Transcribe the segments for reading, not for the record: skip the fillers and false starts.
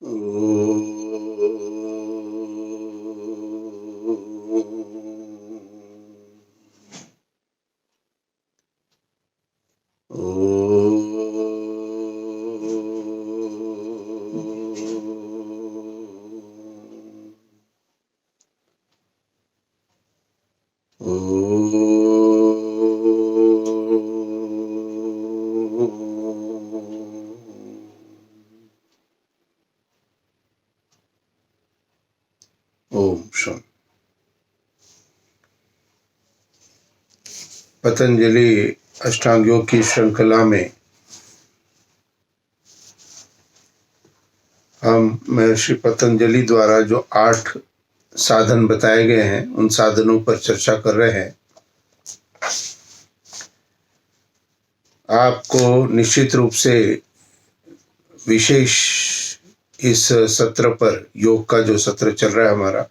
ओम शांति। पतंजलि अष्टांग योग की श्रृंखला में हम महर्षि पतंजलि द्वारा जो 8 साधन बताए गए हैं उन साधनों पर चर्चा कर रहे हैं। आपको निश्चित रूप से विशेष इस सत्र पर, योग का जो सत्र चल रहा है हमारा,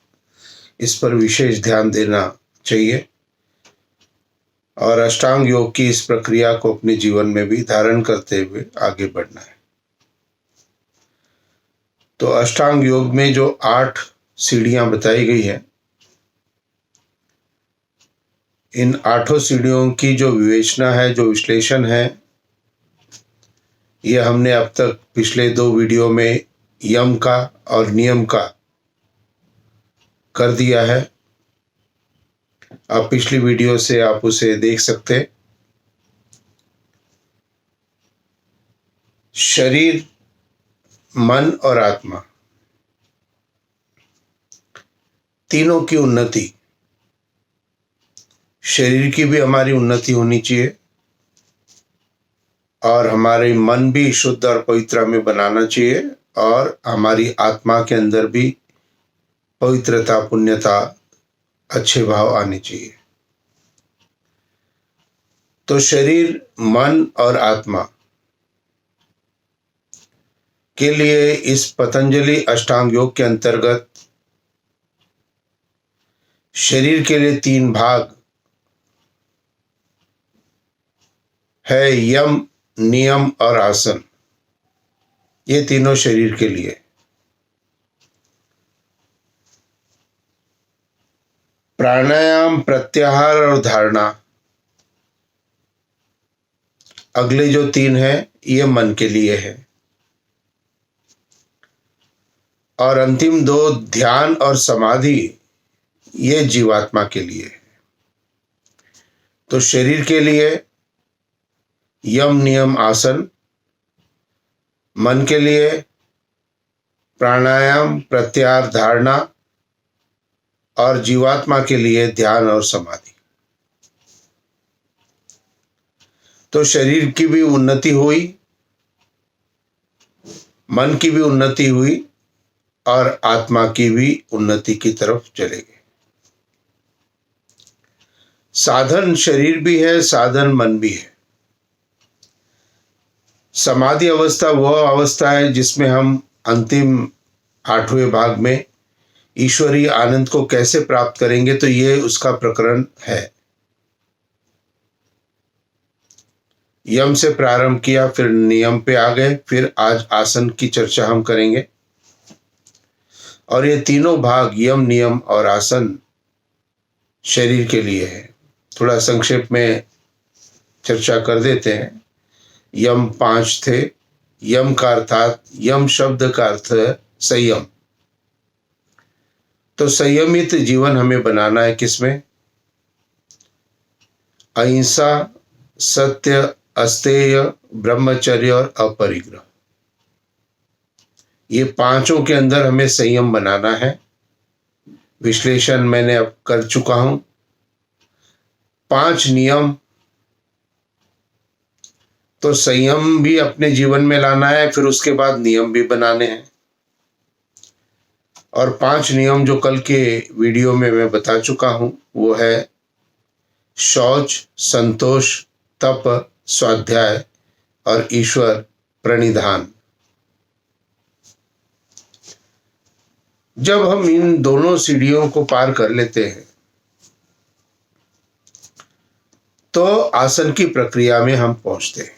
इस पर विशेष ध्यान देना चाहिए और अष्टांग योग की इस प्रक्रिया को अपने जीवन में भी धारण करते हुए आगे बढ़ना है। तो अष्टांग योग में जो 8 सीढ़ियां बताई गई है, इन 8 सीढ़ियों की जो विवेचना है, जो विश्लेषण है, यह हमने अब तक पिछले 2 वीडियो में यम का और नियम का कर दिया है। अब पिछली वीडियो से आप उसे देख सकते हैं। शरीर, मन और आत्मा, तीनों की उन्नति, शरीर की भी हमारी उन्नति होनी चाहिए और हमारे मन भी शुद्ध और पवित्र में बनाना चाहिए और हमारी आत्मा के अंदर भी पवित्रता, पुण्यता, अच्छे भाव आने चाहिए। तो शरीर, मन और आत्मा के लिए इस पतंजलि अष्टांग योग के अंतर्गत शरीर के लिए 3 भाग है, यम, नियम और आसन। ये तीनों शरीर के लिए। प्राणायाम, प्रत्याहार और धारणा, अगले जो 3 है ये मन के लिए है और अंतिम 2 ध्यान और समाधि, ये जीवात्मा के लिए है। तो शरीर के लिए यम, नियम, आसन, मन के लिए प्राणायाम, प्रत्याहार, धारणा और जीवात्मा के लिए ध्यान और समाधि। तो शरीर की भी उन्नति हुई, मन की भी उन्नति हुई और आत्मा की भी उन्नति की तरफ चले गए। साधन शरीर भी है, साधन मन भी है। समाधि अवस्था वह अवस्था है जिसमें हम अंतिम 8वें भाग में ईश्वरीय आनंद को कैसे प्राप्त करेंगे, तो ये उसका प्रकरण है। यम से प्रारंभ किया, फिर नियम पे आ गए, फिर आज आसन की चर्चा हम करेंगे। और ये तीनों भाग, यम, नियम और आसन, शरीर के लिए है। थोड़ा संक्षेप में चर्चा कर देते हैं। यम 5 थे। यम का अर्थात, यम शब्द का अर्थ है संयम। तो संयमित जीवन हमें बनाना है किसमें? अहिंसा, सत्य, अस्तेय, ब्रह्मचर्य और अपरिग्रह, ये 5 के अंदर हमें संयम बनाना है। विश्लेषण मैंने अब कर चुका हूं। 5 नियम, तो संयम भी अपने जीवन में लाना है, फिर उसके बाद नियम भी बनाने हैं। और 5 नियम जो कल के वीडियो में मैं बता चुका हूं, वो है शौच, संतोष, तप, स्वाध्याय और ईश्वर प्रणिधान। जब हम इन दोनों सीढ़ियों को पार कर लेते हैं तो आसन की प्रक्रिया में हम पहुंचते हैं।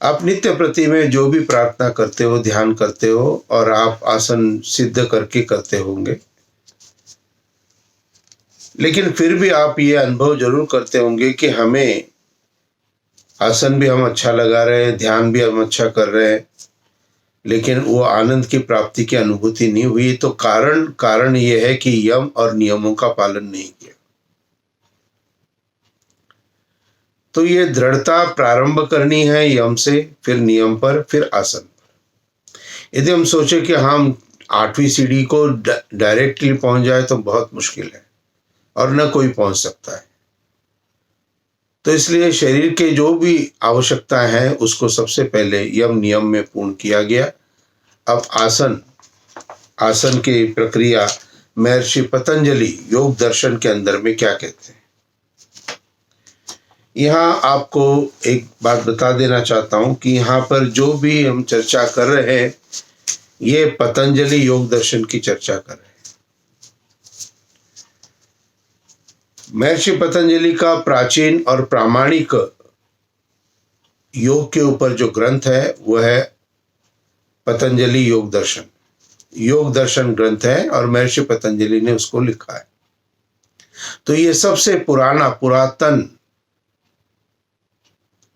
आप नित्य प्रति में जो भी प्रार्थना करते हो, ध्यान करते हो और आप आसन सिद्ध करके करते होंगे, लेकिन फिर भी आप ये अनुभव जरूर करते होंगे कि हमें आसन भी हम अच्छा लगा रहे हैं, ध्यान भी हम अच्छा कर रहे हैं, लेकिन वो आनंद की प्राप्ति की अनुभूति नहीं हुई। तो कारण ये है कि यम और नियमों का पालन नहीं किया। तो ये दृढ़ता प्रारंभ करनी है यम से, फिर नियम पर, फिर आसन पर। यदि हम सोचे कि हम 8वीं सीढ़ी को डायरेक्टली पहुंच जाए तो बहुत मुश्किल है और न कोई पहुंच सकता है। तो इसलिए शरीर के जो भी आवश्यकता है उसको सबसे पहले यम नियम में पूर्ण किया गया। अब आसन की प्रक्रिया महर्षि पतंजलि योग दर्शन के अंदर में क्या कहते हैं, यहाँ आपको एक बात बता देना चाहता हूं कि यहाँ पर जो भी हम चर्चा कर रहे हैं ये पतंजलि योग दर्शन की चर्चा कर रहे हैं। महर्षि पतंजलि का प्राचीन और प्रामाणिक योग के ऊपर जो ग्रंथ है वह है पतंजलि योग दर्शन ग्रंथ है और महर्षि पतंजलि ने उसको लिखा है। तो ये सबसे पुरातन।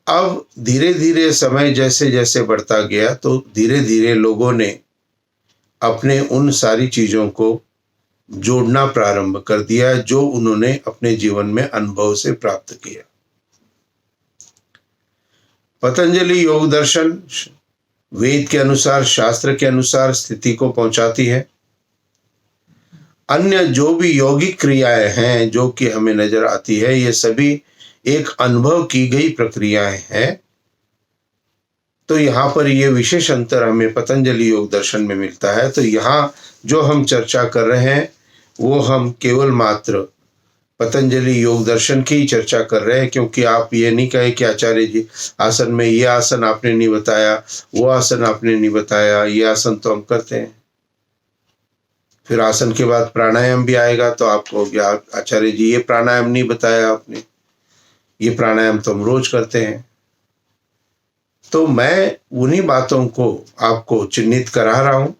अब धीरे धीरे समय जैसे जैसे बढ़ता गया तो धीरे धीरे लोगों ने अपने उन सारी चीजों को जोड़ना प्रारंभ कर दिया जो उन्होंने अपने जीवन में अनुभव से प्राप्त किया। पतंजलि योग दर्शन वेद के अनुसार, शास्त्र के अनुसार स्थिति को पहुंचाती है। अन्य जो भी यौगिक क्रियाएं हैं जो कि हमें नजर आती है, ये सभी एक अनुभव की गई प्रक्रियाएं हैं। तो यहाँ पर ये विशेष अंतर हमें पतंजलि योग दर्शन में मिलता है। तो यहाँ जो हम चर्चा कर रहे हैं वो हम केवल मात्र पतंजलि योग दर्शन की ही चर्चा कर रहे हैं, क्योंकि आप ये नहीं कहे कि आचार्य जी आसन में ये आसन आपने नहीं बताया, वो आसन आपने नहीं बताया, ये आसन तो हम करते हैं। फिर आसन के बाद प्राणायाम भी आएगा तो आपको आचार्य जी ये प्राणायाम नहीं बताया आपने, ये प्राणायाम तो हम रोज करते हैं। तो मैं उन्हीं बातों को आपको चिन्हित करा रहा हूं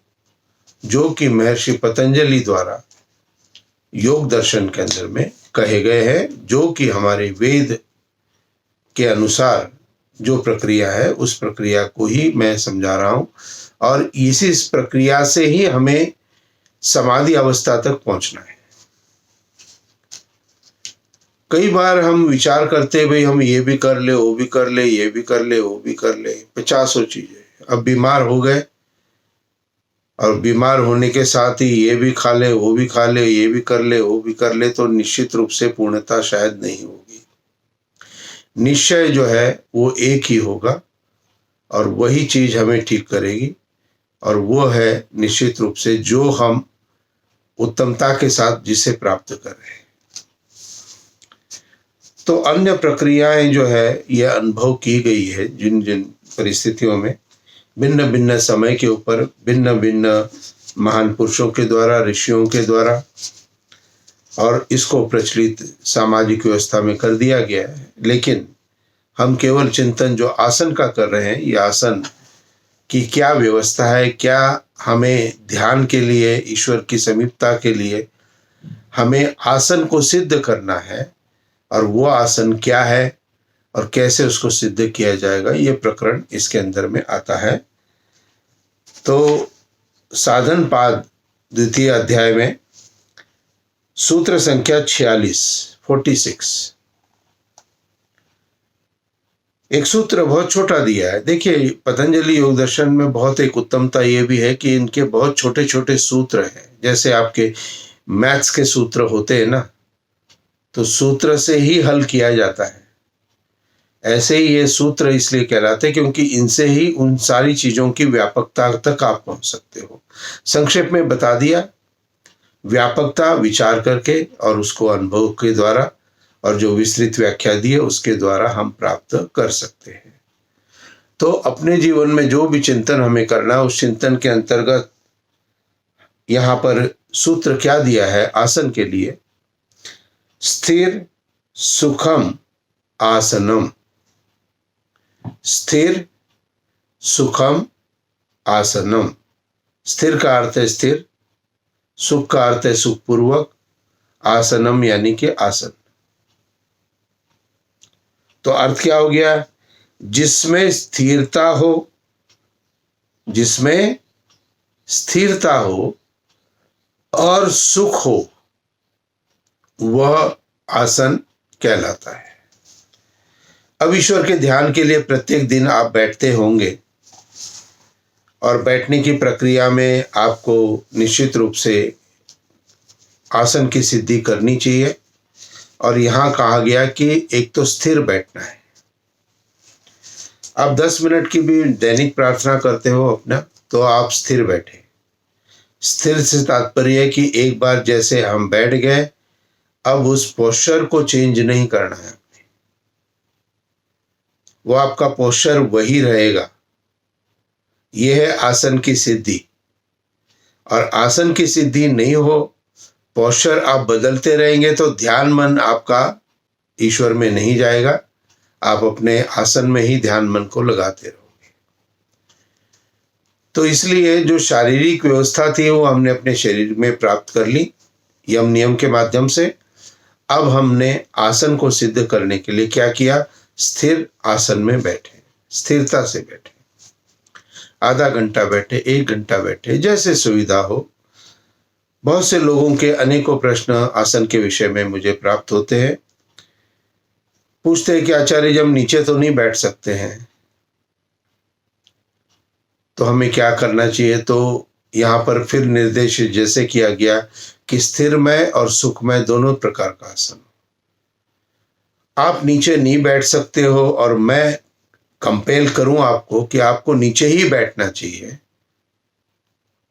जो कि महर्षि पतंजलि द्वारा योग दर्शन के अंदर में कहे गए हैं, जो कि हमारे वेद के अनुसार जो प्रक्रिया है उस प्रक्रिया को ही मैं समझा रहा हूं। और इसी प्रक्रिया से ही हमें समाधि अवस्था तक पहुंचना है। कई बार हम विचार करते भाई हम ये भी कर ले, वो भी कर ले, ये भी कर ले, वो भी कर ले, 50 चीजें। अब बीमार हो गए और बीमार होने के साथ ही ये भी खा ले, वो भी खा ले, ये भी कर ले, वो भी कर ले, तो निश्चित रूप से पूर्णता शायद नहीं होगी। निश्चय जो है वो एक ही होगा और वही चीज हमें ठीक करेगी, और वो है निश्चित रूप से जो हम उत्तमता के साथ जिसे प्राप्त कर रहे हैं। तो अन्य प्रक्रियाएं जो है यह अनुभव की गई है जिन जिन परिस्थितियों में भिन्न भिन्न समय के ऊपर भिन्न भिन्न महान पुरुषों के द्वारा, ऋषियों के द्वारा, और इसको प्रचलित सामाजिक व्यवस्था में कर दिया गया है। लेकिन हम केवल चिंतन जो आसन का कर रहे हैं, ये आसन की क्या व्यवस्था है, क्या हमें ध्यान के लिए, ईश्वर की समीपता के लिए हमें आसन को सिद्ध करना है, और वो आसन क्या है और कैसे उसको सिद्ध किया जाएगा, ये प्रकरण इसके अंदर में आता है। तो साधन पाद द्वितीय अध्याय में सूत्र संख्या 46 एक सूत्र बहुत छोटा दिया है। देखिए पतंजलि योग दर्शन में बहुत एक उत्तमता ये भी है कि इनके बहुत छोटे छोटे सूत्र हैं। जैसे आपके मैथ्स के सूत्र होते हैं ना, तो सूत्र से ही हल किया जाता है, ऐसे ही ये सूत्र इसलिए कहलाते हैं क्योंकि इनसे ही उन सारी चीजों की व्यापकता तक आप पहुंच सकते हो। संक्षेप में बता दिया, व्यापकता विचार करके और उसको अनुभव के द्वारा और जो विस्तृत व्याख्या दी है उसके द्वारा हम प्राप्त कर सकते हैं। तो अपने जीवन में जो भी चिंतन हमें करना, उस चिंतन के अंतर्गत यहाँ पर सूत्र क्या दिया है आसन के लिए, स्थिर सुखम आसनम। स्थिर सुखम आसनम। स्थिर का अर्थ है स्थिर, सुख का अर्थ है सुखपूर्वक, आसनम यानी कि आसन। तो अर्थ क्या हो गया? जिसमें स्थिरता हो, जिसमें स्थिरता हो और सुख हो, वह आसन कहलाता है। अब ईश्वर के ध्यान के लिए प्रत्येक दिन आप बैठते होंगे और बैठने की प्रक्रिया में आपको निश्चित रूप से आसन की सिद्धि करनी चाहिए। और यहाँ कहा गया कि एक तो स्थिर बैठना है। आप 10 मिनट की भी दैनिक प्रार्थना करते हो अपना, तो आप स्थिर बैठे। स्थिर से तात्पर्य है कि एक बार जैसे हम बैठ गए, अब उस पोस्चर को चेंज नहीं करना है, वो आपका पोस्चर वही रहेगा। यह है आसन की सिद्धि। और आसन की सिद्धि नहीं हो, पोस्चर आप बदलते रहेंगे, तो ध्यान मन आपका ईश्वर में नहीं जाएगा, आप अपने आसन में ही ध्यान मन को लगाते रहोगे। तो इसलिए जो शारीरिक व्यवस्था थी वो हमने अपने शरीर में प्राप्त कर ली यम नियम के माध्यम से। अब हमने आसन को सिद्ध करने के लिए क्या किया? स्थिर आसन में बैठे, स्थिरता से बैठे। आधा घंटा बैठे, 1 घंटा बैठे, जैसे सुविधा हो। बहुत से लोगों के अनेकों प्रश्न आसन के विषय में मुझे प्राप्त होते हैं। पूछते हैं कि आचार्य जी, हम नीचे तो नहीं बैठ सकते हैं, तो हमें क्या करना चाहिए? तो यहाँ पर फिर निर्देश जैसे किया गया कि स्थिरमय और सुखमय दोनों प्रकार का आसन। आप नीचे नहीं बैठ सकते हो और मैं कंपेल करूं आपको कि आपको नीचे ही बैठना चाहिए,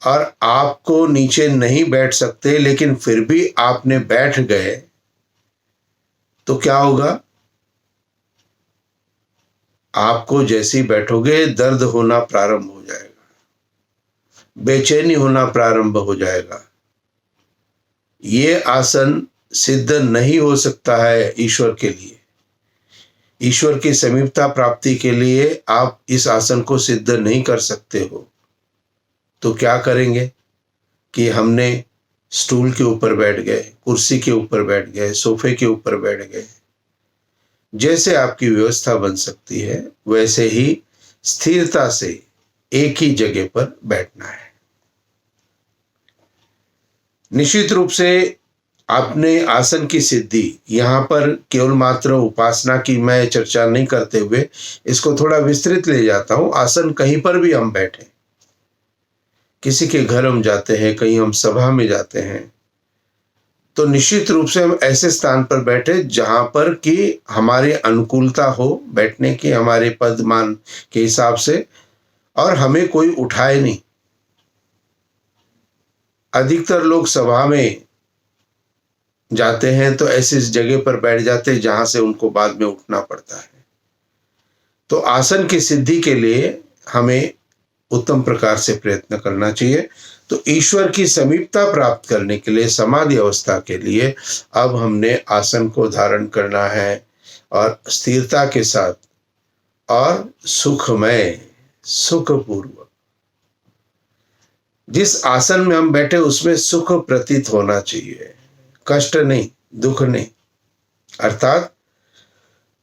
और आपको नीचे नहीं बैठ सकते लेकिन फिर भी आपने बैठ गए, तो क्या होगा? आपको जैसे ही बैठोगे दर्द होना प्रारंभ हो जाएगा, बेचैनी होना प्रारंभ हो जाएगा। ये आसन सिद्ध नहीं हो सकता है ईश्वर के लिए। ईश्वर की समीपता प्राप्ति के लिए आप इस आसन को सिद्ध नहीं कर सकते हो। तो क्या करेंगे कि हमने स्टूल के ऊपर बैठ गए, कुर्सी के ऊपर बैठ गए, सोफे के ऊपर बैठ गए। जैसे आपकी व्यवस्था बन सकती है वैसे ही स्थिरता से एक ही जगह पर बैठना है। निश्चित रूप से आपने आसन की सिद्धि, यहाँ पर केवल मात्र उपासना की मैं चर्चा नहीं करते हुए इसको थोड़ा विस्तृत ले जाता हूँ। आसन कहीं पर भी हम बैठे, किसी के घर हम जाते हैं, कहीं हम सभा में जाते हैं, तो निश्चित रूप से हम ऐसे स्थान पर बैठे जहां पर कि हमारी अनुकूलता हो बैठने की, हमारे पद मान के हिसाब से, और हमें कोई उठाए नहीं। अधिकतर लोग सभा में जाते हैं तो ऐसी जगह पर बैठ जाते हैं जहां से उनको बाद में उठना पड़ता है। तो आसन की सिद्धि के लिए हमें उत्तम प्रकार से प्रयत्न करना चाहिए। तो ईश्वर की समीपता प्राप्त करने के लिए, समाधि अवस्था के लिए अब हमने आसन को धारण करना है, और स्थिरता के साथ और सुखमय, सुखपूर्वक। जिस आसन में हम बैठे उसमें सुख प्रतीत होना चाहिए, कष्ट नहीं, दुख नहीं। अर्थात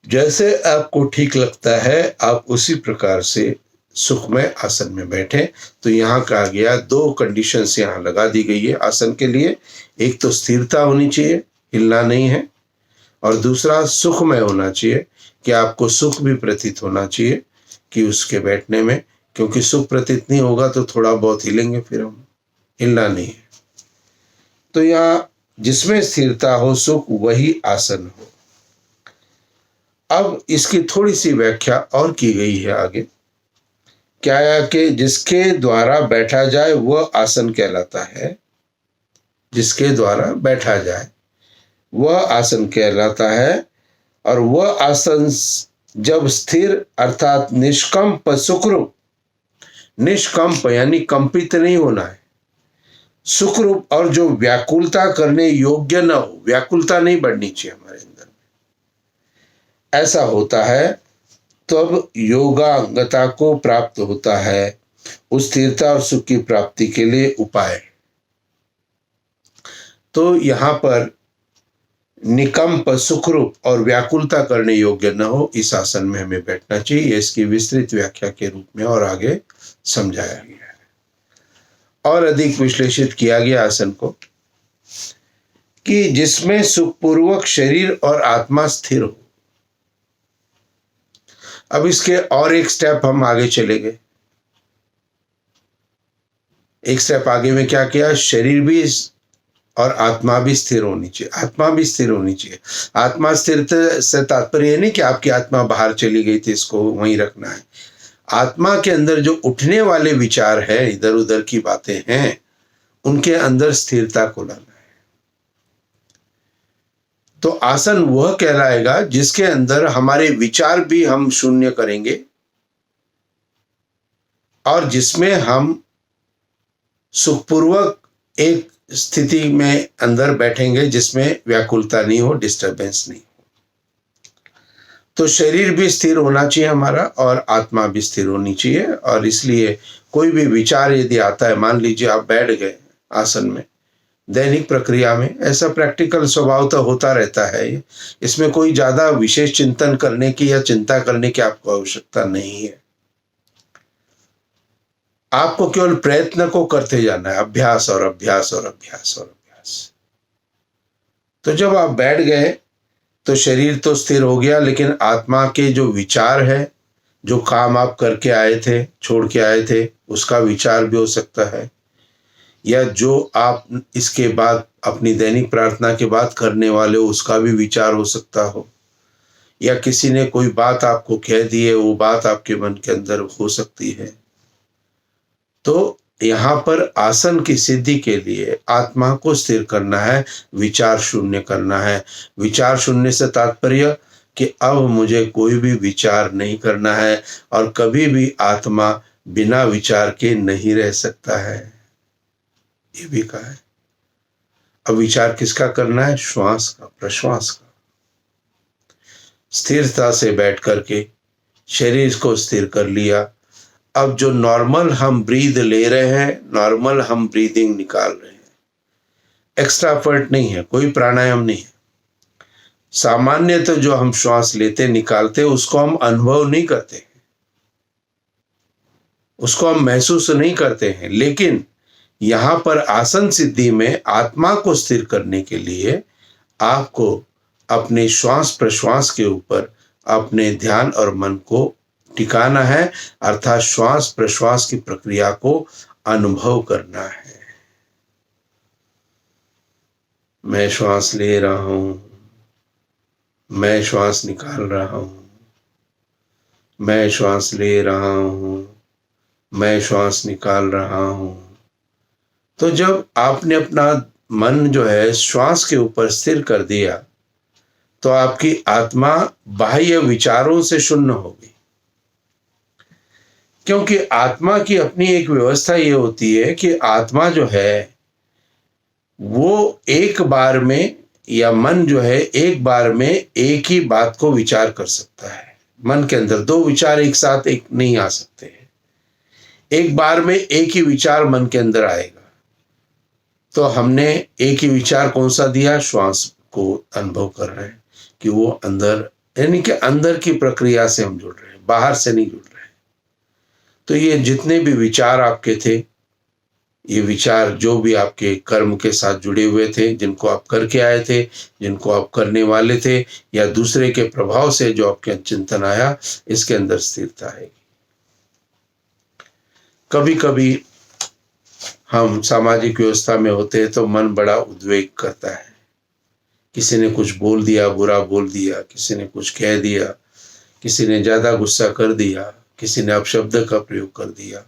जैसे आपको ठीक लगता है आप उसी प्रकार से सुखमय आसन में बैठे। तो यहाँ कहा गया 2 कंडीशंस यहाँ लगा दी गई है आसन के लिए। एक तो स्थिरता होनी चाहिए, हिलना नहीं है, और दूसरा सुखमय होना चाहिए कि आपको सुख भी प्रतीत होना चाहिए कि उसके बैठने में, क्योंकि सुख प्रतीत नहीं होगा तो थोड़ा बहुत हिलेंगे, फिर हम, हिलना नहीं है। तो यहाँ जिसमें स्थिरता हो, सुख, वही आसन हो। अब इसकी थोड़ी सी व्याख्या और की गई है आगे। क्या है कि जिसके द्वारा बैठा जाए वह आसन कहलाता है। जिसके द्वारा बैठा जाए वह आसन कहलाता है, और वह आसन जब स्थिर अर्थात निष्कंप सुखरूप, निष्कंप यानी कंपित नहीं होना है, सुखरूप, और जो व्याकुलता करने योग्य न हो, व्याकुलता नहीं बढ़नी चाहिए हमारे अंदर में, ऐसा होता है तब योगांगता को प्राप्त होता है। उस स्थिरता और सुख की प्राप्ति के लिए उपाय। तो यहाँ पर निकंप, सुखरूप और व्याकुलता करने योग्य न हो, इस आसन में हमें बैठना चाहिए। इसकी विस्तृत व्याख्या के रूप में और आगे समझाया गया है और अधिक विश्लेषित किया गया आसन को, कि जिसमें सुखपूर्वक शरीर और आत्मा स्थिर हो। अब इसके और एक स्टेप हम आगे चले गए। एक स्टेप आगे में क्या किया, शरीर भी और आत्मा भी स्थिर होनी चाहिए। आत्मा भी स्थिर होनी चाहिए। आत्मा स्थिरता से तात्पर्य नहीं कि आपकी आत्मा बाहर चली गई थी, इसको वहीं रखना है। आत्मा के अंदर जो उठने वाले विचार है, इधर उधर की बातें हैं, उनके अंदर स्थिरता को लाना है। तो आसन वह कहलाएगा जिसके अंदर हमारे विचार भी हम शून्य करेंगे और जिसमें हम सुखपूर्वक एक स्थिति में अंदर बैठेंगे, जिसमें व्याकुलता नहीं हो, डिस्टरबेंस नहीं हो। तो शरीर भी स्थिर होना चाहिए हमारा और आत्मा भी स्थिर होनी चाहिए। और इसलिए कोई भी विचार यदि आता है, मान लीजिए आप बैठ गए आसन में, दैनिक प्रक्रिया में ऐसा प्रैक्टिकल स्वभाव तो होता रहता है, इसमें कोई ज्यादा विशेष चिंतन करने की या चिंता करने की आपको आवश्यकता नहीं है। आपको केवल प्रयत्न को करते जाना है, अभ्यास और अभ्यास और अभ्यास और अभ्यास। तो जब आप बैठ गए तो शरीर तो स्थिर हो गया, लेकिन आत्मा के जो विचार है, जो काम आप करके आए थे, छोड़ के आए थे, उसका विचार भी हो सकता है, या जो आप इसके बाद अपनी दैनिक प्रार्थना के बाद करने वाले हो, उसका भी विचार हो सकता हो, या किसी ने कोई बात आपको कह दी है, वो बात आपके मन के अंदर हो सकती है। तो यहाँ पर आसन की सिद्धि के लिए आत्मा को स्थिर करना है, विचार शून्य करना है। विचार शून्य से तात्पर्य कि अब मुझे कोई भी विचार नहीं करना है, और कभी भी आत्मा बिना विचार के नहीं रह सकता है, ये भी कहा है। अब विचार किसका करना है, श्वास का, प्रश्वास का। स्थिरता से बैठ करके शरीर को स्थिर कर लिया। अब जो नॉर्मल हम ब्रीद ले रहे हैं, नॉर्मल हम ब्रीदिंग निकाल रहे हैं, एक्स्ट्रा एफर्ट नहीं है, कोई प्राणायाम नहीं है। सामान्य तो जो हम श्वास लेते निकालते उसको हम अनुभव नहीं करते, उसको हम महसूस नहीं करते हैं। लेकिन यहाँ पर आसन सिद्धि में आत्मा को स्थिर करने के लिए आपको अपने श्वास प्रश्वास के ऊपर अपने ध्यान और मन को टिकाना है, अर्थात श्वास प्रश्वास की प्रक्रिया को अनुभव करना है। मैं श्वास ले रहा हूं, मैं श्वास निकाल रहा हूं, मैं श्वास ले रहा हूं, मैं श्वास निकाल रहा हूं। तो जब आपने अपना मन जो है श्वास के ऊपर स्थिर कर दिया, तो आपकी आत्मा बाह्य विचारों से शून्य होगी। क्योंकि आत्मा की अपनी एक व्यवस्था ये होती है कि आत्मा जो है वो एक बार में, या मन जो है एक बार में एक ही बात को विचार कर सकता है। मन के अंदर दो विचार एक साथ एक नहीं आ सकते हैं, एक बार में एक ही विचार मन के अंदर आएगा। तो हमने एक ही विचार कौन सा दिया, श्वास को अनुभव कर रहे हैं कि वो अंदर, यानी कि अंदर की प्रक्रिया से हम जुड़ रहे हैं, बाहर से नहीं जुड़ रहे हैं। तो ये जितने भी विचार आपके थे, ये विचार जो भी आपके कर्म के साथ जुड़े हुए थे, जिनको आप करके आए थे, जिनको आप करने वाले थे, या दूसरे के प्रभाव से जो आपके चिंतन आया, इसके अंदर स्थिरता है। कभी कभी हम सामाजिक व्यवस्था में होते हैं तो मन बड़ा उद्वेग करता है। किसी ने कुछ बोल दिया, बुरा बोल दिया, किसी ने कुछ कह दिया, किसी ने ज्यादा गुस्सा कर दिया, किसी ने अपशब्द का प्रयोग कर दिया,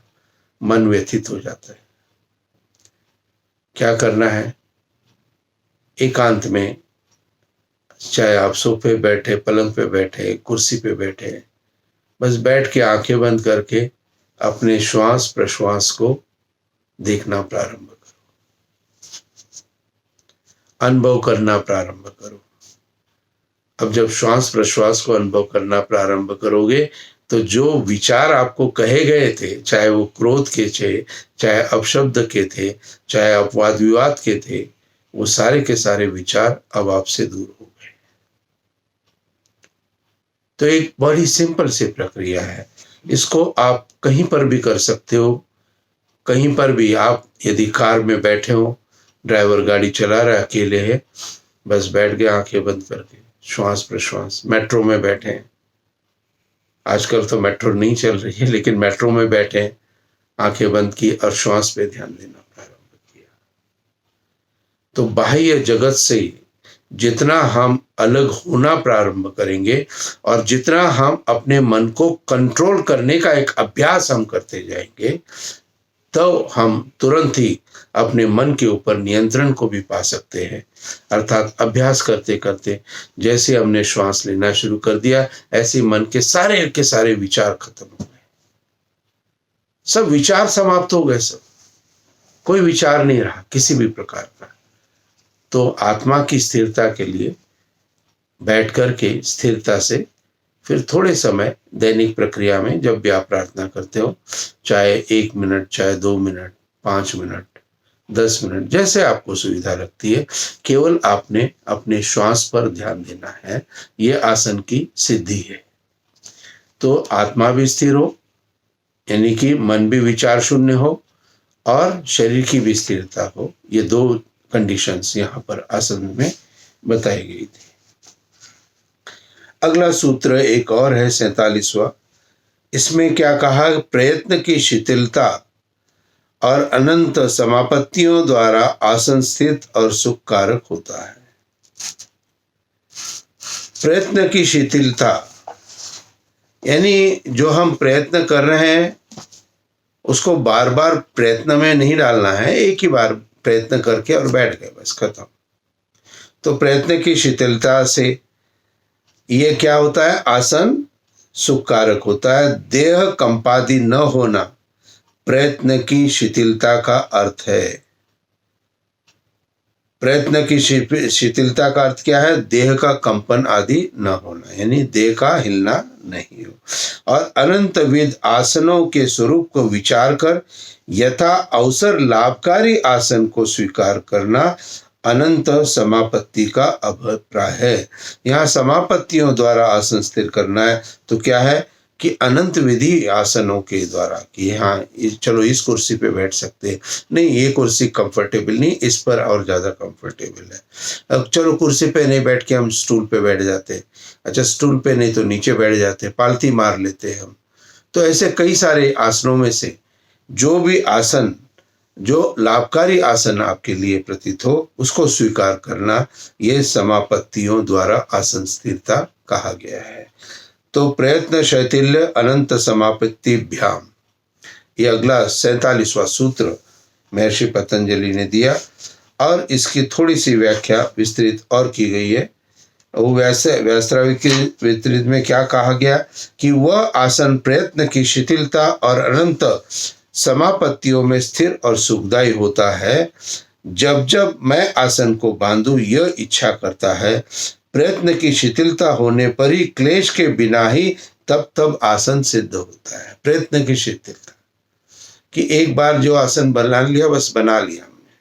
मन व्यथित हो जाता है। क्या करना है, एकांत में, चाहे आप सोफे बैठे, पलंग पे बैठे, कुर्सी पे बैठे, बस बैठ के आंखें बंद करके अपने श्वास प्रश्वास को देखना प्रारंभ करो, अनुभव करना प्रारंभ करो। अब जब श्वास प्रश्वास को अनुभव करना प्रारंभ करोगे तो जो विचार आपको कहे गए थे, चाहे वो क्रोध के थे, चाहे अपशब्द के थे, चाहे अपवाद विवाद के थे, वो सारे के सारे विचार अब आपसे दूर हो गए। तो एक बड़ी सिंपल सी प्रक्रिया है। इसको आप कहीं पर भी कर सकते हो। कहीं पर भी आप यदि कार में बैठे हो, ड्राइवर गाड़ी चला रहा है, अकेले है, बस बैठ गए आंखें बंद करके, श्वास प्रश्वास। मेट्रो में बैठे हैं, आजकल तो मेट्रो नहीं चल रही है, लेकिन मेट्रो में बैठे हैं, आंखें बंद की और श्वास पे ध्यान देना प्रारंभ किया। तो बाह्य जगत से जितना हम अलग होना प्रारंभ करेंगे और जितना हम अपने मन को कंट्रोल करने का एक अभ्यास हम करते जाएंगे, तो हम तुरंत ही अपने मन के ऊपर नियंत्रण को भी पा सकते हैं। अर्थात अभ्यास करते करते जैसे हमने श्वास लेना शुरू कर दिया, ऐसे मन के सारे विचार खत्म हो गए। सब विचार समाप्त हो गए, सब कोई विचार नहीं रहा किसी भी प्रकार का। तो आत्मा की स्थिरता के लिए बैठ करके स्थिरता से फिर थोड़े समय दैनिक प्रक्रिया में जब भी आप प्रार्थना करते हो, चाहे 1 मिनट, चाहे 2 मिनट, 5 मिनट, 10 मिनट, जैसे आपको सुविधा लगती है, केवल आपने अपने श्वास पर ध्यान देना है। ये आसन की सिद्धि है। तो आत्मा भी स्थिर हो, यानी कि मन भी विचार शून्य हो और शरीर की भी स्थिरता हो। ये 2 कंडीशंस यहाँ पर आसन में बताई गई थी। अगला सूत्र एक और है 47वां। इसमें क्या कहा? प्रयत्न की शिथिलता और अनंत समापत्तियों द्वारा आसन स्थित और सुख कारक होता है। प्रयत्न की शिथिलता यानी जो हम प्रयत्न कर रहे हैं उसको बार बार प्रयत्न में नहीं डालना है, एक ही बार प्रयत्न करके और बैठ गए, बस खत्म। तो प्रयत्न की शिथिलता से ये क्या होता है? आसन सुख कारक होता है। देह कंपादि न होना प्रयत्न की शिथिलता का अर्थ है। प्रयत्न की शिथिलता का अर्थ क्या है? देह का कंपन आदि न होना, यानी देह का हिलना नहीं हो। और अनंत विध आसनों के स्वरूप को विचार कर यथा अवसर लाभकारी आसन को स्वीकार करना अनंत समापत्ति का अभिप्राय है। यहाँ समापत्तियों द्वारा आसन स्थिर करना है, तो क्या है कि अनंत विधि आसनों के द्वारा कि हाँ चलो इस कुर्सी पे बैठ सकते हैं, नहीं ये कुर्सी कंफर्टेबल नहीं, इस पर और ज़्यादा कंफर्टेबल है, अब चलो कुर्सी पे नहीं बैठ के हम स्टूल पे बैठ जाते हैं, अच्छा स्टूल पे नहीं तो नीचे बैठ जाते, पालथी मार लेते हैं हम। तो ऐसे कई सारे आसनों में से जो भी आसन जो लाभकारी आसन आपके लिए प्रतीत हो उसको स्वीकार करना, ये समापत्तियों द्वारा आसन स्थिरता कहा गया है। तो प्रयत्न शैथिल्य अनंत समापत्तिभ्याम, ये अगला 47वां सूत्र महर्षि पतंजलि ने दिया और इसकी थोड़ी सी व्याख्या विस्तृत और की गई है। वो वैसे व्यासरावी के विस्तृत में क्या कहा गया कि वह आसन प्रयत्न की शिथिलता और अनंत समापत्तियों में स्थिर और सुखदायी होता है। जब जब मैं आसन को बांधूं यह इच्छा करता है, प्रयत्न की शिथिलता होने पर ही क्लेश के बिना ही तब तब आसन सिद्ध होता है। प्रयत्न की शिथिलता कि एक बार जो आसन बना लिया बस बना लिया हमने,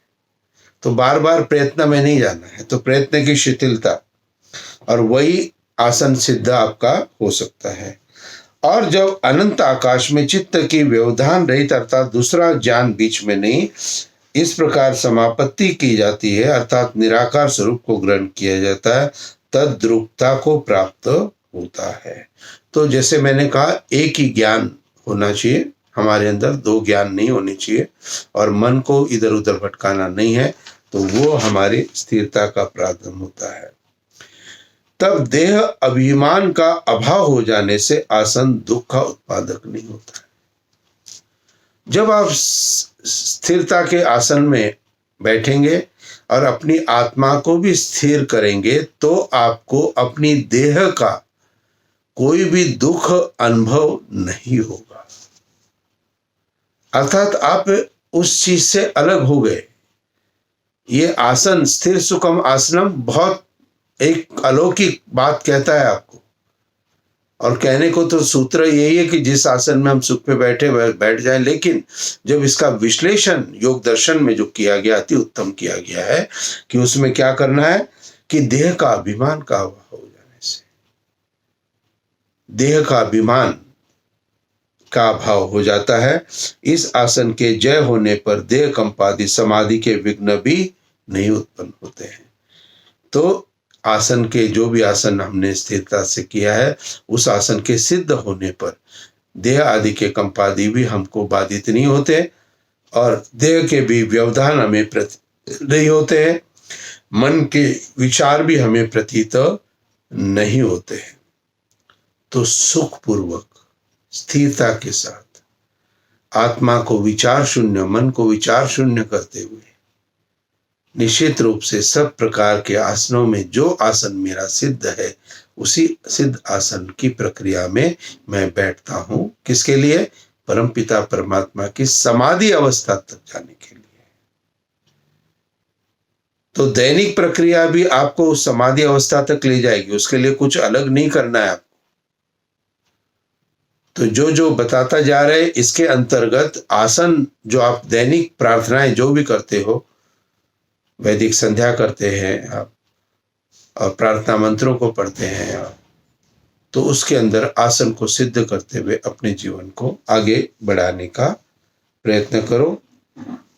तो बार बार प्रयत्न में नहीं जाना है। तो प्रयत्न की शिथिलता और वही आसन सिद्ध आपका हो सकता है। और जब अनंत आकाश में चित्त की व्यवधान रहित अर्थात दूसरा ज्ञान बीच में नहीं, इस प्रकार समापत्ति की जाती है अर्थात निराकार स्वरूप को ग्रहण किया जाता है, तद्रूपता को प्राप्त होता है। तो जैसे मैंने कहा एक ही ज्ञान होना चाहिए हमारे अंदर, 2 ज्ञान नहीं होने चाहिए और मन को इधर उधर भटकाना नहीं है, तो वो हमारी स्थिरता का प्रारंभ होता है। तब देह अभिमान का अभाव हो जाने से आसन दुख का उत्पादक नहीं होता है। जब आप स्थिरता के आसन में बैठेंगे और अपनी आत्मा को भी स्थिर करेंगे तो आपको अपनी देह का कोई भी दुख अनुभव नहीं होगा। अर्थात आप उस चीज से अलग हो गए। ये आसन स्थिर सुखम आसनम बहुत एक अलौकिक बात कहता है आपको, और कहने को तो सूत्र यही है कि जिस आसन में हम सुख पे बैठ जाएं, लेकिन जब इसका विश्लेषण योग दर्शन में जो किया गया, अति उत्तम किया गया है कि उसमें क्या करना है कि देह का अभिमान का अभाव हो जाने से, देह का अभिमान का अभाव हो जाता है। इस आसन के जय होने पर देह कंपादि समाधि के विघ्न भी नहीं उत्पन्न होते हैं। तो आसन के जो भी आसन हमने स्थिरता से किया है, उस आसन के सिद्ध होने पर देह आदि के कंपादि भी हमको बाधित नहीं होते और देह के भी व्यवधान हमें नहीं होते हैं, मन के विचार भी हमें प्रतीत नहीं होते हैं। तो सुखपूर्वक स्थिरता के साथ आत्मा को विचार शून्य, मन को विचार शून्य करते हुए निश्चित रूप से सब प्रकार के आसनों में जो आसन मेरा सिद्ध है, उसी सिद्ध आसन की प्रक्रिया में मैं बैठता हूं। किसके लिए? परमपिता परमात्मा की समाधि अवस्था तक जाने के लिए। तो दैनिक प्रक्रिया भी आपको उस समाधि अवस्था तक ले जाएगी, उसके लिए कुछ अलग नहीं करना है आपको। तो जो जो बताता जा रहे हैं, इसके अंतर्गत आसन जो आप दैनिक प्रार्थनाएं जो भी करते हो, वैदिक संध्या करते हैं आप और प्रार्थना मंत्रों को पढ़ते हैं आप, तो उसके अंदर आसन को सिद्ध करते हुए अपने जीवन को आगे बढ़ाने का प्रयत्न करो।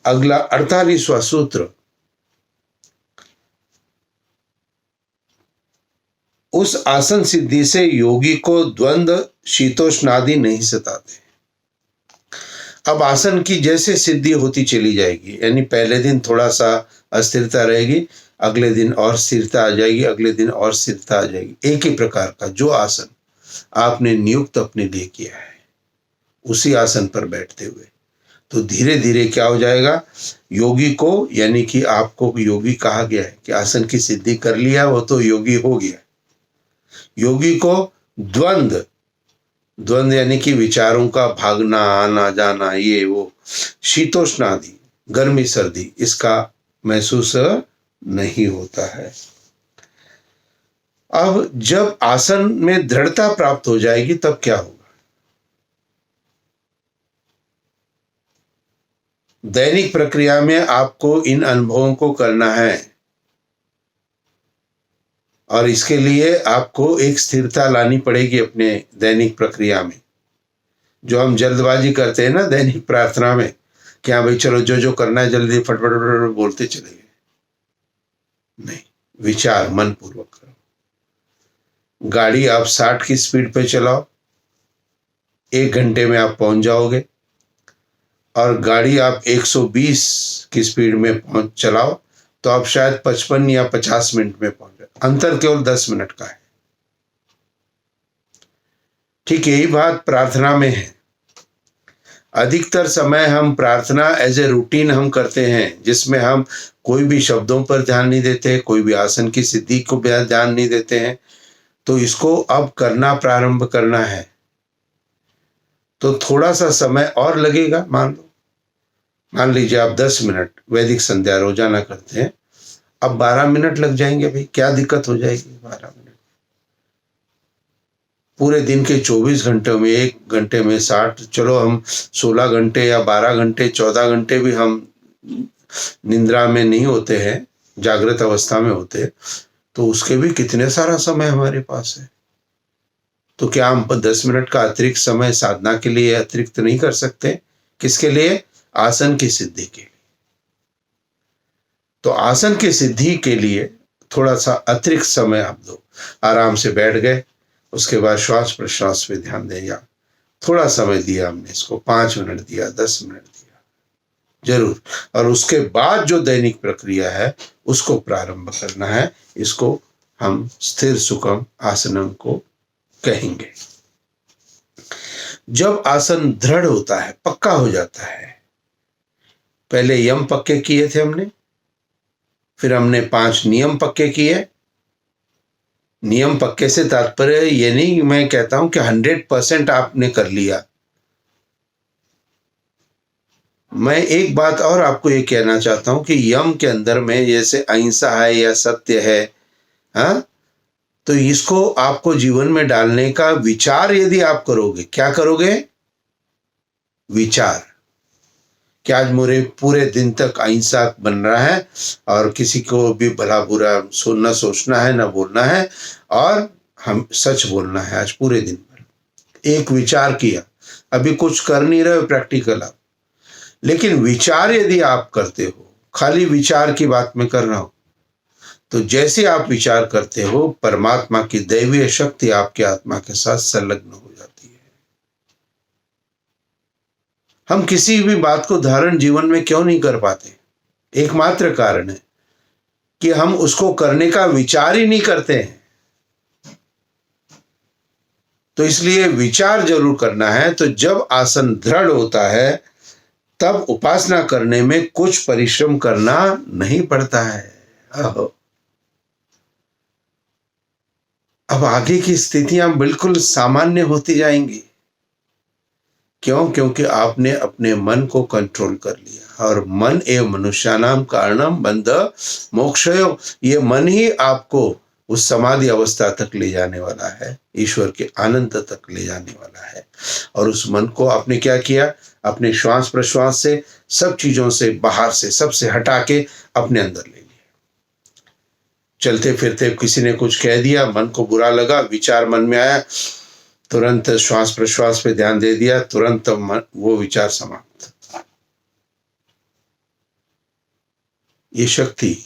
अगला 48वां सूत्र, उस आसन सिद्धि से योगी को द्वंद्व शीतोष्णादि नहीं सताते। अब आसन की जैसे सिद्धि होती चली जाएगी, यानी पहले दिन थोड़ा सा अस्थिरता रहेगी, अगले दिन और स्थिरता आ जाएगी, अगले दिन और स्थिरता आ जाएगी। एक ही प्रकार का जो आसन आपने नियुक्त अपने लिए किया है, उसी आसन पर बैठते हुए तो धीरे धीरे क्या हो जाएगा, योगी को, यानी कि आपको योगी कहा गया है कि आसन की सिद्धि कर लिया वो तो योगी हो गया। योगी को द्वंद्व यानी कि विचारों का भागना आना जाना, ये वो, शीतोष्णादि गर्मी सर्दी, इसका महसूस नहीं होता है। अब जब आसन में दृढ़ता प्राप्त हो जाएगी तब क्या होगा? दैनिक प्रक्रिया में आपको इन अनुभवों को करना है और इसके लिए आपको एक स्थिरता लानी पड़ेगी अपने दैनिक प्रक्रिया में। जो हम जल्दबाजी करते हैं ना दैनिक प्रार्थना में, क्या भाई चलो जो जो करना है जल्दी फटफट बोलते चले गए, नहीं, विचार मन पूर्वक करो। गाड़ी आप 60 की स्पीड पे चलाओ, 1 घंटे में आप पहुंच जाओगे, और गाड़ी आप 120 की स्पीड में चलाओ तो आप शायद 55 या 50 मिनट में पहुंच जाए। अंतर केवल 10 मिनट का है। ठीक यही बात प्रार्थना में है। अधिकतर समय हम प्रार्थना एज ए रूटीन हम करते हैं, जिसमें हम कोई भी शब्दों पर ध्यान नहीं देते, कोई भी आसन की सिद्धि को ध्यान नहीं देते हैं। तो इसको अब करना प्रारंभ करना है तो थोड़ा सा समय और लगेगा। मान लीजिए आप 10 मिनट वैदिक संध्या रोजाना करते हैं, अब 12 मिनट लग जाएंगे, भाई क्या दिक्कत हो जाएगी? 12 मिनट पूरे दिन के 24 घंटे में 1 घंटे में 60, चलो हम 16 घंटे या 12 घंटे 14 घंटे भी हम निंद्रा में नहीं होते हैं, जागृत अवस्था में होते हैं, तो उसके भी कितने सारा समय हमारे पास है। तो क्या हम 10 मिनट का अतिरिक्त समय साधना के लिए अतिरिक्त नहीं कर सकते? किसके लिए? आसन की सिद्धि के लिए। तो आसन की सिद्धि के लिए थोड़ा सा अतिरिक्त समय आप दो। आराम से बैठ गए, उसके बाद श्वास प्रश्वास पे ध्यान दें, या थोड़ा समय दिया हमने इसको, 5 मिनट दिया, 10 मिनट दिया, जरूर। और उसके बाद जो दैनिक प्रक्रिया है उसको प्रारंभ करना है। इसको हम स्थिर सुखम आसनम को कहेंगे। जब आसन दृढ़ होता है, पक्का हो जाता है, पहले यम पक्के किए थे हमने, फिर हमने 5 नियम पक्के किए। नियम पक्के से तात्पर्य ये नहीं मैं कहता हूं कि 100% आपने कर लिया। मैं एक बात और आपको ये कहना चाहता हूं कि यम के अंदर में जैसे अहिंसा है या सत्य है, हाँ, तो इसको आपको जीवन में डालने का विचार यदि आप करोगे, क्या करोगे? विचार कि आज मुझे पूरे दिन तक अहिंसा बन रहा है और किसी को भी भला बुरा न सोचना है, न बोलना है, और हम सच बोलना है आज पूरे दिन भर। एक विचार किया, अभी कुछ कर नहीं रहे हो प्रैक्टिकल आप, लेकिन विचार यदि आप करते हो, खाली विचार की बात मैं कर रहा हूं, तो जैसे आप विचार करते हो परमात्मा की दैवीय शक्ति आपके आत्मा के साथ संलग्न हो जाती है। हम किसी भी बात को धारण जीवन में क्यों नहीं कर पाते? एकमात्र कारण है कि हम उसको करने का विचार ही नहीं करते हैं। तो इसलिए विचार जरूर करना है। तो जब आसन दृढ़ होता है तब उपासना करने में कुछ परिश्रम करना नहीं पड़ता है। अब आगे की स्थितियां बिल्कुल सामान्य होती जाएंगी। क्यों? क्योंकि आपने अपने मन को कंट्रोल कर लिया, और मन एवं मनुष्यानाम कारणम बंध मोक्षयो, ये मन ही आपको उस समाधि अवस्था तक ले जाने वाला है, ईश्वर के आनंद तक ले जाने वाला है। और उस मन को आपने क्या किया? अपने श्वास प्रश्वास से, सब चीजों से, बाहर से, सबसे हटा के अपने अंदर ले लिया। चलते फिरते किसी ने कुछ कह दिया, मन को बुरा लगा, विचार मन में आया, तुरंत श्वास प्रश्वास पे ध्यान दे दिया, तुरंत वो विचार समाप्त। ये शक्ति,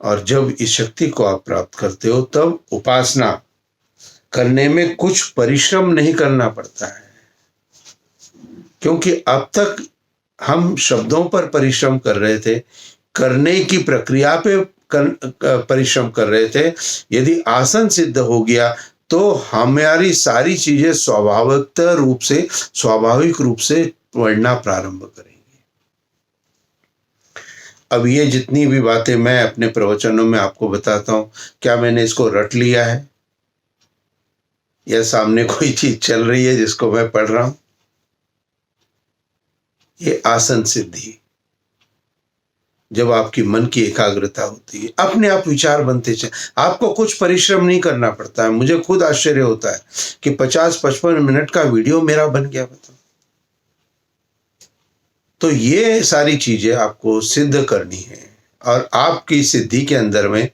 और जब इस शक्ति को आप प्राप्त करते हो तब उपासना करने में कुछ परिश्रम नहीं करना पड़ता है। क्योंकि अब तक हम शब्दों पर परिश्रम कर रहे थे, करने की प्रक्रिया पे परिश्रम कर रहे थे। यदि आसन सिद्ध हो गया तो हमारी सारी चीजें स्वाभाविक रूप से बढ़ना प्रारंभ करेंगी। अब ये जितनी भी बातें मैं अपने प्रवचनों में आपको बताता हूं, क्या मैंने इसको रट लिया है या सामने कोई चीज चल रही है जिसको मैं पढ़ रहा हूं? ये आसन सिद्धि, जब आपकी मन की एकाग्रता होती है, अपने आप विचार बनते चले, आपको कुछ परिश्रम नहीं करना पड़ता है। मुझे खुद आश्चर्य होता है कि 50-55 मिनट का वीडियो मेरा बन गया, बताओ। तो ये सारी चीजें आपको सिद्ध करनी है, और आपकी सिद्धि के अंदर में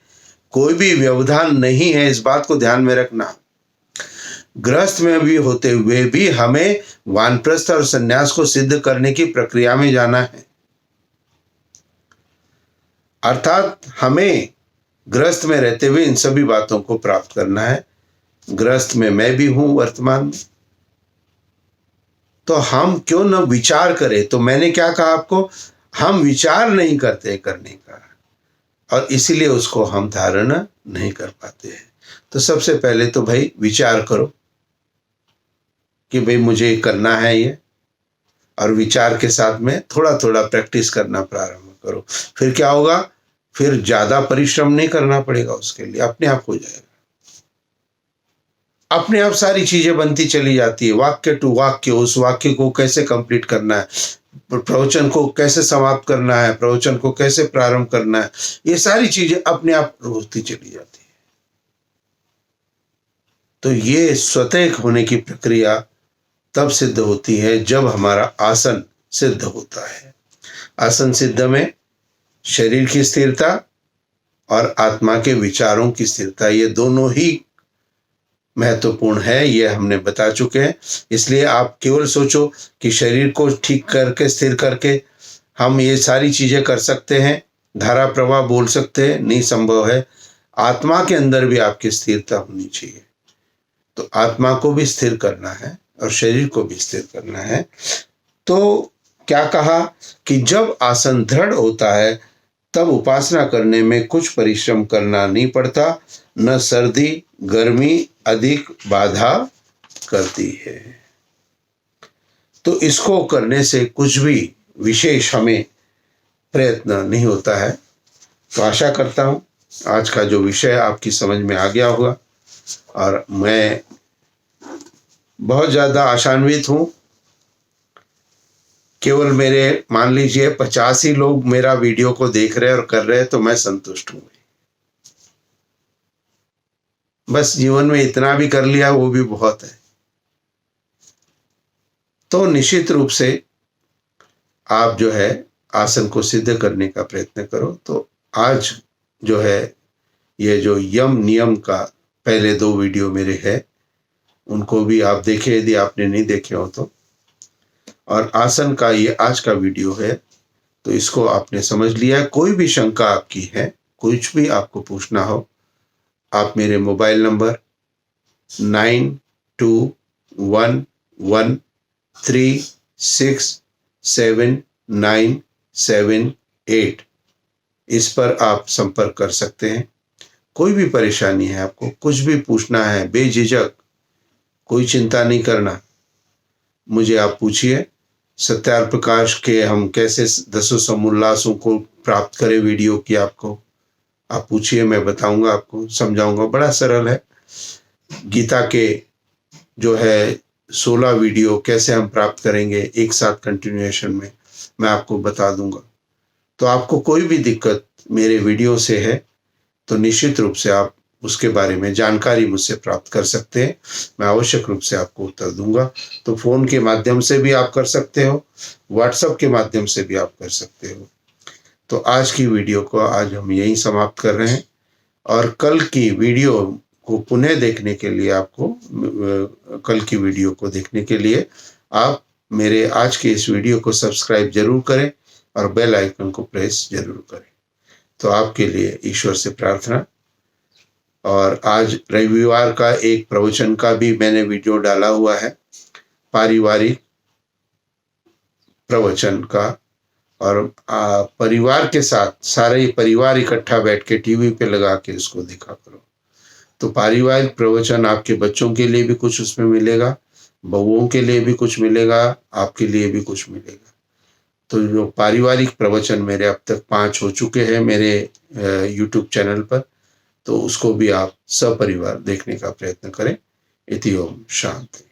कोई भी व्यवधान नहीं है, इस बात को ध्यान में रखना। गृहस्थ में भी होते हुए भी हमें वानप्रस्थ और संन्यास को सिद्ध करने की प्रक्रिया में जाना है। अर्थात हमें गृहस्थ में रहते हुए इन सभी बातों को प्राप्त करना है। गृहस्थ में मैं भी हूं वर्तमान में, तो हम क्यों न विचार करें। तो मैंने क्या कहा आपको? हम विचार नहीं करते करने का, और इसीलिए उसको हम धारण नहीं कर पाते हैं। तो सबसे पहले तो भाई विचार करो कि भाई मुझे करना है ये, और विचार के साथ में थोड़ा थोड़ा प्रैक्टिस करना प्रारंभ करो। फिर क्या होगा? फिर ज्यादा परिश्रम नहीं करना पड़ेगा, उसके लिए अपने आप हो जाएगा। अपने आप सारी चीजें बनती चली जाती है। वाक्य टू वाक्य, उस वाक्य को कैसे कंप्लीट करना है, प्रवचन को कैसे समाप्त करना है, प्रवचन को कैसे प्रारंभ करना है, ये सारी चीजें अपने आप होती चली जाती है। तो ये स्वतः होने की प्रक्रिया तब सिद्ध होती है जब हमारा आसन सिद्ध होता है। आसन सिद्ध में शरीर की स्थिरता और आत्मा के विचारों की स्थिरता, ये दोनों ही महत्वपूर्ण है, ये हमने बता चुके हैं। इसलिए आप केवल सोचो कि शरीर को ठीक करके, स्थिर करके हम ये सारी चीजें कर सकते हैं, धारा प्रवाह बोल सकते हैं, नहीं संभव है। आत्मा के अंदर भी आपकी स्थिरता होनी चाहिए। तो आत्मा को भी स्थिर करना है और शरीर को भी स्थिर करना है। तो क्या कहा कि जब आसन दृढ़ होता है तब उपासना करने में कुछ परिश्रम करना नहीं पड़ता, न सर्दी गर्मी अधिक बाधा करती है। तो इसको करने से कुछ भी विशेष हमें प्रयत्न नहीं होता है। तो आशा करता हूँ आज का जो विषय आपकी समझ में आ गया होगा, और मैं बहुत ज़्यादा आशान्वित हूँ। केवल मेरे मान लीजिए 50 ही लोग मेरा वीडियो को देख रहे हैं और कर रहे हैं, तो मैं संतुष्ट हूँ। बस जीवन में इतना भी कर लिया वो भी बहुत है। तो निश्चित रूप से आप जो है आसन को सिद्ध करने का प्रयत्न करो। तो आज जो है ये जो यम नियम का पहले 2 वीडियो मेरे है, उनको भी आप देखें यदि आपने नहीं देखे हो तो। और आसन का ये आज का वीडियो है, तो इसको आपने समझ लिया है। कोई भी शंका आपकी है, कुछ भी आपको पूछना हो, आप मेरे मोबाइल नंबर 9211367978 इस पर आप संपर्क कर सकते हैं। कोई भी परेशानी है आपको, कुछ भी पूछना है, बेझिझक, कोई चिंता नहीं करना, मुझे आप पूछिए। सत्यार प्रकाश के हम कैसे दसों समुल्लासों को प्राप्त करें वीडियो की आपको आप पूछिए, मैं बताऊंगा, आपको समझाऊंगा। बड़ा सरल है। गीता के जो है 16 वीडियो कैसे हम प्राप्त करेंगे एक साथ कंटिन्यूएशन में, मैं आपको बता दूंगा। तो आपको कोई भी दिक्कत मेरे वीडियो से है तो निश्चित रूप से आप उसके बारे में जानकारी मुझसे प्राप्त कर सकते हैं। मैं आवश्यक रूप से आपको उत्तर दूंगा। तो फोन के माध्यम से भी आप कर सकते हो, व्हाट्सएप के माध्यम से भी आप कर सकते हो। तो आज की वीडियो को आज हम यहीं समाप्त कर रहे हैं, और कल की वीडियो को पुनः देखने के लिए आपको कल की वीडियो को देखने के लिए आप मेरे आज के इस वीडियो को सब्सक्राइब जरूर करें और बेल आइकन को प्रेस जरूर करें। तो आपके लिए ईश्वर से प्रार्थना। और आज रविवार का एक प्रवचन का भी मैंने वीडियो डाला हुआ है, पारिवारिक प्रवचन का, और परिवार के साथ सारे परिवार इकट्ठा बैठ के टीवी पे लगा के इसको देखा करो। तो पारिवारिक प्रवचन आपके बच्चों के लिए भी कुछ उसमें मिलेगा, बहुओं के लिए भी कुछ मिलेगा, आपके लिए भी कुछ मिलेगा। तो जो पारिवारिक प्रवचन मेरे अब तक 5 हो चुके हैं मेरे यूट्यूब चैनल पर, तो उसको भी आप सपरिवार देखने का प्रयत्न करें। इति ओम शांति।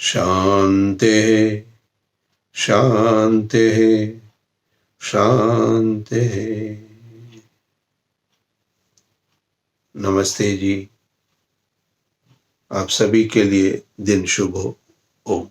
शांति शांति शांति। नमस्ते जी, आप सभी के लिए दिन शुभ हो। ओम।